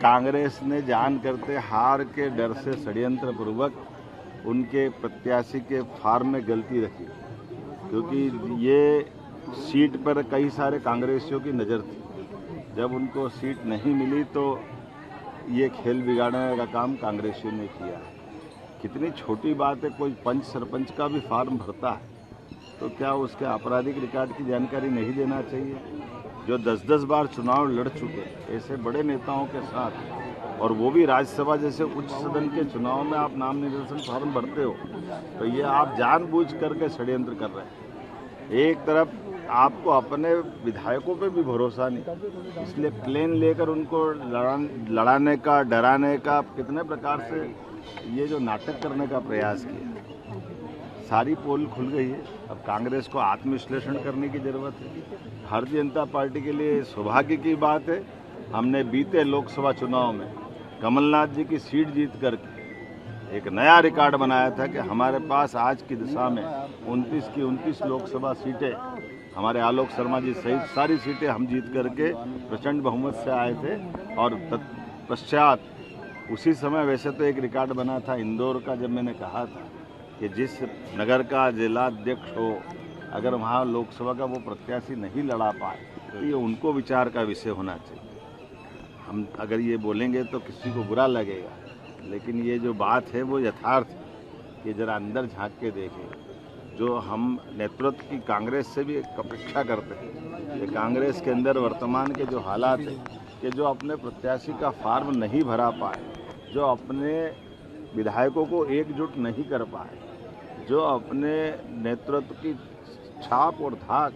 कांग्रेस ने जान करते हार के डर से षड्यंत्र पूर्वक उनके प्रत्याशी के फार्म में गलती रखी, क्योंकि ये सीट पर कई सारे कांग्रेसियों की नज़र थी। जब उनको सीट नहीं मिली तो ये खेल बिगाड़ने का काम कांग्रेसियों ने किया। कितनी छोटी बात है, कोई पंच सरपंच का भी फार्म भरता है तो क्या उसके आपराधिक रिकॉर्ड की जानकारी नहीं देना चाहिए? जो 10-10 बार चुनाव लड़ चुके ऐसे बड़े नेताओं के साथ, और वो भी राज्यसभा जैसे उच्च सदन के चुनाव में आप नाम निर्देशन फार्म भरते हो, तो ये आप जानबूझ करके षड्यंत्र कर रहे हैं। एक तरफ आपको अपने विधायकों पे भी भरोसा नहीं, इसलिए प्लेन लेकर उनको लड़ाने का, डराने का, कितने प्रकार से ये जो नाटक करने का प्रयास किया। सारी पोल खुल गई है। अब कांग्रेस को आत्मविश्लेषण करने की जरूरत है। भारतीय जनता पार्टी के लिए सौभाग्य की बात है, हमने बीते लोकसभा चुनाव में कमलनाथ जी की सीट जीत करके एक नया रिकॉर्ड बनाया था कि हमारे पास आज की दिशा में 29 की 29 लोकसभा सीटें, हमारे आलोक शर्मा जी सहित सारी सीटें हम जीत करके प्रचंड बहुमत से आए थे। और तत्पश्चात उसी समय वैसे तो एक रिकॉर्ड बना था इंदौर का, जब मैंने कहा था कि जिस नगर का जिलाध्यक्ष हो, अगर वहाँ लोकसभा का वो प्रत्याशी नहीं लड़ा पाए तो ये उनको विचार का विषय होना चाहिए। हम अगर ये बोलेंगे तो किसी को बुरा लगेगा, लेकिन ये जो बात है वो यथार्थ है। ये जरा अंदर झांक के देखें। जो हम नेतृत्व की कांग्रेस से भी एक अपेक्षा करते हैं कि कांग्रेस के अंदर वर्तमान के जो हालात हैं कि जो अपने प्रत्याशी का फार्म नहीं भरा पाए, जो अपने विधायकों को एकजुट नहीं कर पाए, जो अपने नेतृत्व की छाप और धाक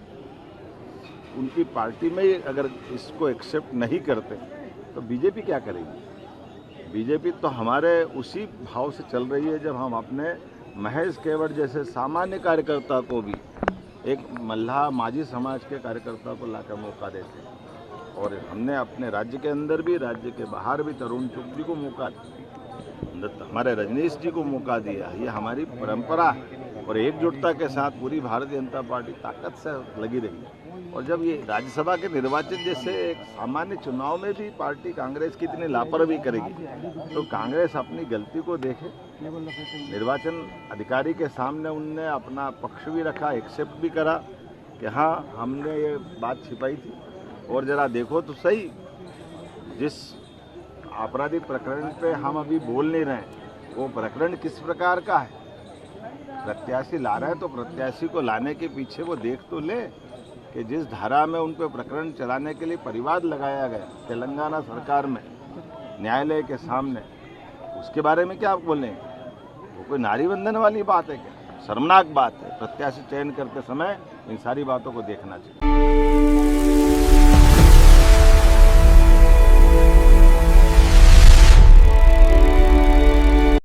उनकी पार्टी में अगर इसको एक्सेप्ट नहीं करते तो बीजेपी क्या करेगी? बीजेपी तो हमारे उसी भाव से चल रही है जब हम अपने महेश केवट जैसे सामान्य कार्यकर्ता को भी, एक मल्लाह माझी समाज के कार्यकर्ता को लाकर मौका देते हैं। और हमने अपने राज्य के अंदर भी, राज्य के बाहर भी तरुण चुग जी को मौका दिया, हमारे रजनीश जी को मौका दिया। ये हमारी परंपरा है और एकजुटता के साथ पूरी भारतीय जनता पार्टी ताकत से लगी रही। और जब ये राज्यसभा के निर्वाचन जैसे एक सामान्य चुनाव में भी पार्टी कांग्रेस की इतनी लापरवाही करेगी तो कांग्रेस अपनी गलती को देखे। निर्वाचन अधिकारी के सामने उनने अपना पक्ष भी रखा, एक्सेप्ट भी करा कि हाँ हमने ये बात छिपाई थी। और जरा देखो तो सही, जिस आपराधिक प्रकरण पे हम अभी बोल नहीं रहे वो प्रकरण किस प्रकार का है। प्रत्याशी ला रहे हैं तो प्रत्याशी को लाने के पीछे वो देख तो ले कि जिस धारा में उन पर प्रकरण चलाने के लिए परिवाद लगाया गया तेलंगाना सरकार में न्यायालय के सामने, उसके बारे में क्या आप बोलें? वो कोई नारी बंधन वाली बात है क्या? शर्मनाक बात है। प्रत्याशी चयन करते समय इन सारी बातों को देखना चाहिए।